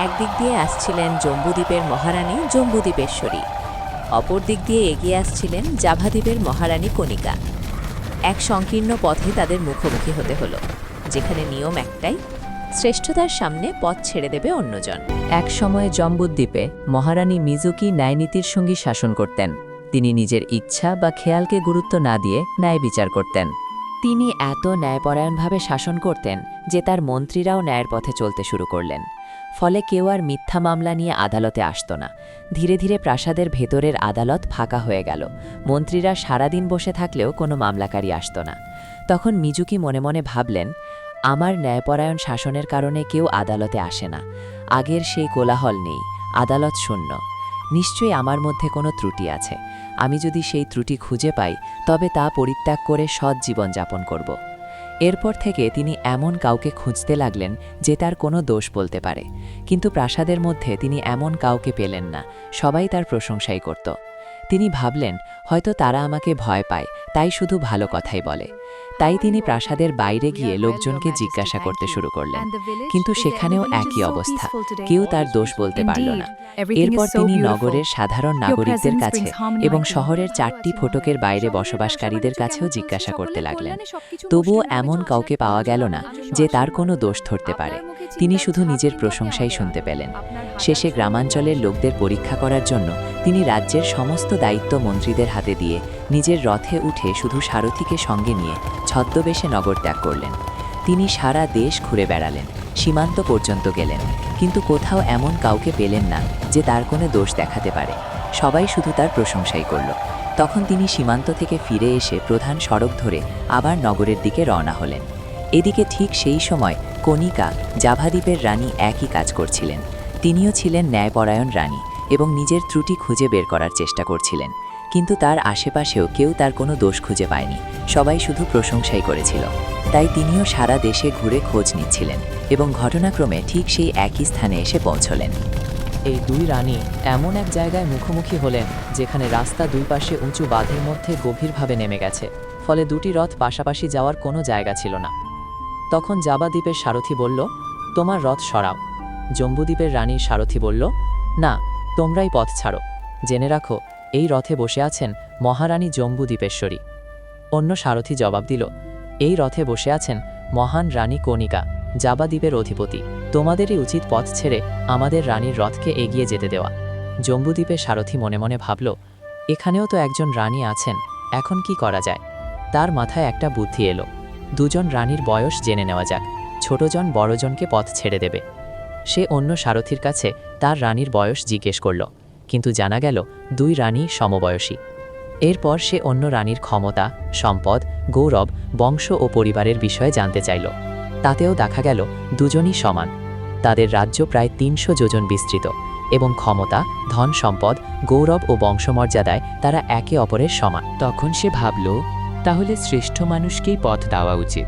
একদিক দিয়ে আসছিলেন জম্বুদ্বীপের মহারানী জম্বুদ্বীপেশ্বরী, অপর দিক দিয়ে এগিয়ে আসছিলেন জাভা দ্বীপের মহারানী কণিকা। এক সংকীর্ণ পথে তাদের মুখোমুখি হতে হলো, যেখানে নিয়ম একটাই, শ্রেষ্ঠতার সামনে পথ ছেড়ে দেবে অন্যজন। এক সময়ে জম্বুদ্বীপে মহারানী মিজুকি ন্যায়নীতির সঙ্গী শাসন করতেন। তিনি নিজের ইচ্ছা বা খেয়ালকে গুরুত্ব না দিয়ে ন্যায় বিচার করতেন। তিনি এত ন্যায়পরায়ণভাবে শাসন করতেন যে তার মন্ত্রীরাও ন্যায়ের পথে চলতে শুরু করলেন। ফলে কেউ আর মিথ্যা মামলা নিয়ে আদালতে আসত না। ধীরে ধীরে প্রাসাদের ভেতরের আদালত ফাঁকা হয়ে গেল। মন্ত্রীরা সারাদিন বসে থাকলেও কোনো মামলাকারী আসত না। তখন মিজুকি মনে মনে ভাবলেন, আমার ন্যায়পরায়ণ শাসনের কারণে কেউ আদালতে আসে না। আগের সেই কোলাহল নেই, আদালত শূন্য। নিশ্চয়ই আমার মধ্যে কোনো ত্রুটি আছে। আমি যদি সেই ত্রুটি খুঁজে পাই, তবে তা পরিত্যাগ করে সৎ জীবন যাপন করব। এরপর থেকে তিনি এমন কাউকে খুঁজতে লাগলেন যে তার কোনো দোষ বলতে পারে। কিন্তু প্রাসাদের মধ্যে তিনি এমন কাউকে পেলেন না। সবাই তার প্রশংসাই করত। তিনি ভাবলেন, হয়তো তারা আমাকে ভয় পায়, তাই শুধু ভালো কথাই বলে। তাই তিনি প্রাসাদের বাইরে গিয়ে লোকজনকে জিজ্ঞাসা করতে শুরু করলেন। কিন্তু সেখানেও একই অবস্থা, কেউ তার দোষ বলতে পারল না। এরপর তিনি নগরের সাধারণ নাগরিকদের কাছে এবং শহরের 4টি ফটকের বাইরে বসবাসকারীদের কাছেও জিজ্ঞাসা করতে লাগলেন। তবুও এমন কাউকে পাওয়া গেল না যে তার কোনো দোষ ধরতে পারে। তিনি শুধু নিজের প্রশংসাই শুনতে পেলেন। শেষে গ্রামাঞ্চলের লোকদের পরীক্ষা করার জন্য তিনি রাজ্যের সমস্ত দায়িত্ব মন্ত্রীদের হাতে দিয়ে নিজের রথে উঠে শুধু সারথীকে সঙ্গে নিয়ে ছদ্মবেশে নগর ত্যাগ করলেন। তিনি সারা দেশ ঘুরে বেড়ালেন, সীমান্ত পর্যন্ত গেলেন, কিন্তু কোথাও এমন কাউকে পেলেন না যে তার কোনো দোষ দেখাতে পারে। সবাই শুধু তার প্রশংসাই করল। তখন তিনি সীমান্ত থেকে ফিরে এসে প্রধান সড়ক ধরে আবার নগরের দিকে রওনা হলেন। এদিকে ঠিক সেই সময় কণিকা, জাভা দ্বীপের রানী, একই কাজ করছিলেন। তিনিও ছিলেন ন্যায়পরায়ণ রানী এবং নিজের ত্রুটি খুঁজে বের করার চেষ্টা করছিলেন। কিন্তু তার আশেপাশেও কেউ তার কোনো দোষ খুঁজে পায়নি। সবাই শুধু প্রশংসাই করেছিল। তাই তিনিও সারা দেশে ঘুরে খোঁজ নিচ্ছিলেন এবং ঘটনাক্রমে ঠিক সেই একই স্থানে এসে পৌঁছলেন। এই দুই রানী এমন এক জায়গায় মুখোমুখি হলেন যেখানে রাস্তা দুই পাশে উঁচু বাঁধের মধ্যে গভীরভাবে নেমে গেছে। ফলে দুটি রথ পাশাপাশি যাওয়ার কোনো জায়গা ছিল না। তখন জাভা দ্বীপের সারথি বলল, তোমার রথ সরাও। জম্বুদ্বীপের রানীর সারথি বলল, না, তোমরাই পথ ছাড়ো। জেনে রাখো, এই রথে বসে আছেন মহারানী জম্বুদ্বীপেশ্বরী। অন্য সারথি জবাব দিল, এই রথে বসে আছেন মহান রানী কণিকা, জাভা দ্বীপের অধিপতি। তোমাদেরই উচিত পথ ছেড়ে আমাদের রানীর রথকে এগিয়ে যেতে দেওয়া। জম্বুদ্বীপের সারথি মনে মনে ভাবল, এখানেও তো একজন রানী আছেন, এখন কি করা যায়? তার মাথায় একটা বুদ্ধি এলো। দুজন রানীর বয়স জেনে নেওয়া যাক, ছোটজন বড়জনকে পথ ছেড়ে দেবে। সে অন্য সারথির কাছে তার রানীর বয়স জিজ্ঞেস করল, কিন্তু জানা গেল দুই রানী সমবয়সী। এরপর সে অন্য রানীর ক্ষমতা, সম্পদ, গৌরব, বংশ ও পরিবারের বিষয়ে জানতে চাইল। তাতেও দেখা গেল দুজনই সমান। তাদের রাজ্য প্রায় 300 যোজন বিস্তৃত এবং ক্ষমতা, ধন সম্পদ, গৌরব ও বংশমর্যাদায় তারা একে অপরের সমান। তখন সে ভাবল, তাহলে শ্রেষ্ঠ মানুষকেই পথ দেওয়া উচিত।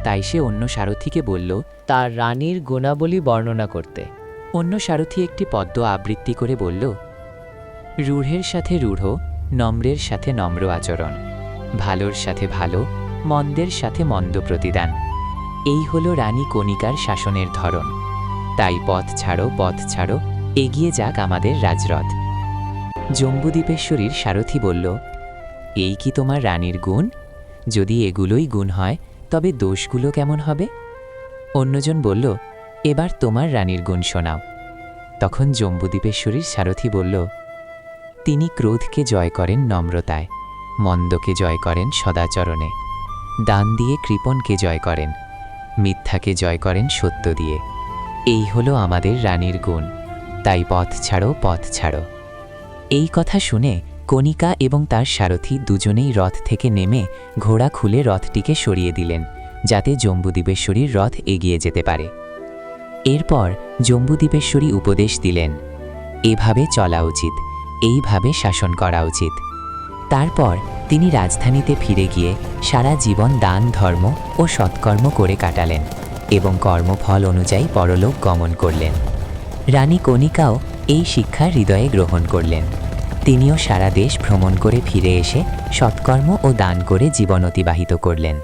তাই সে অন্য সারথিকে বলল তার রানীর গুণাবলী বর্ণনা করতে। অন্য সারথি একটি পদ্য আবৃত্তি করে বলল, রূঢ়ের সাথে রূঢ়, নম্রের সাথে নম্র আচরণ, ভালোর সাথে ভালো, মন্দের সাথে মন্দ প্রতিদান। এই হলো রানী কণিকার শাসনের ধরন। তাই পথ ছাড়ো, পথ ছাড়ো, এগিয়ে যাক আমাদের রাজরথ। জম্বুদ্বীপেশ্বরীর সারথি বলল, এই কি তোমার রানীর গুণ? যদি এগুলোই গুণ হয়, তবে দোষগুলো কেমন হবে? অন্যজন বলল, এবার তোমার রানীর গুণ শোনাও। তখন জম্বুদ্বীপেশ্বরীর সারথি বলল, তিনি ক্রোধকে জয় করেন নম্রতায়, মন্দকে জয় করেন সদাচরণে, দান দিয়ে কৃপণকে জয় করেন, মিথ্যাকে জয় করেন সত্য দিয়ে। এই হলো আমাদের রানীর গুণ। তাই পথ ছাড়ো, পথ ছাড়ো। এই কথা শুনে কণিকা এবং তার সারথি দুজনেই রথ থেকে নেমে ঘোড়া খুলে রথটিকে সরিয়ে দিলেন, যাতে জম্বুদ্বীপেশ্বরীর রথ এগিয়ে যেতে পারে। এরপর জম্বুদ্বীপেশ্বরী উপদেশ দিলেন, এভাবে চলা উচিত, এইভাবে শাসন করা উচিত। তারপর তিনি রাজধানীতে ফিরে গিয়ে সারা জীবন দান, ধর্ম ও সৎকর্ম করে কাটালেন এবং কর্মফল অনুযায়ী পরলোক গমন করলেন। রানী কণিকাও এই শিক্ষা হৃদয়ে গ্রহণ করলেন। তিনিও সারা দেশ ভ্রমণ করে ফিরে এসে সৎকর্ম ও দান করে জীবন অতিবাহিত করলেন।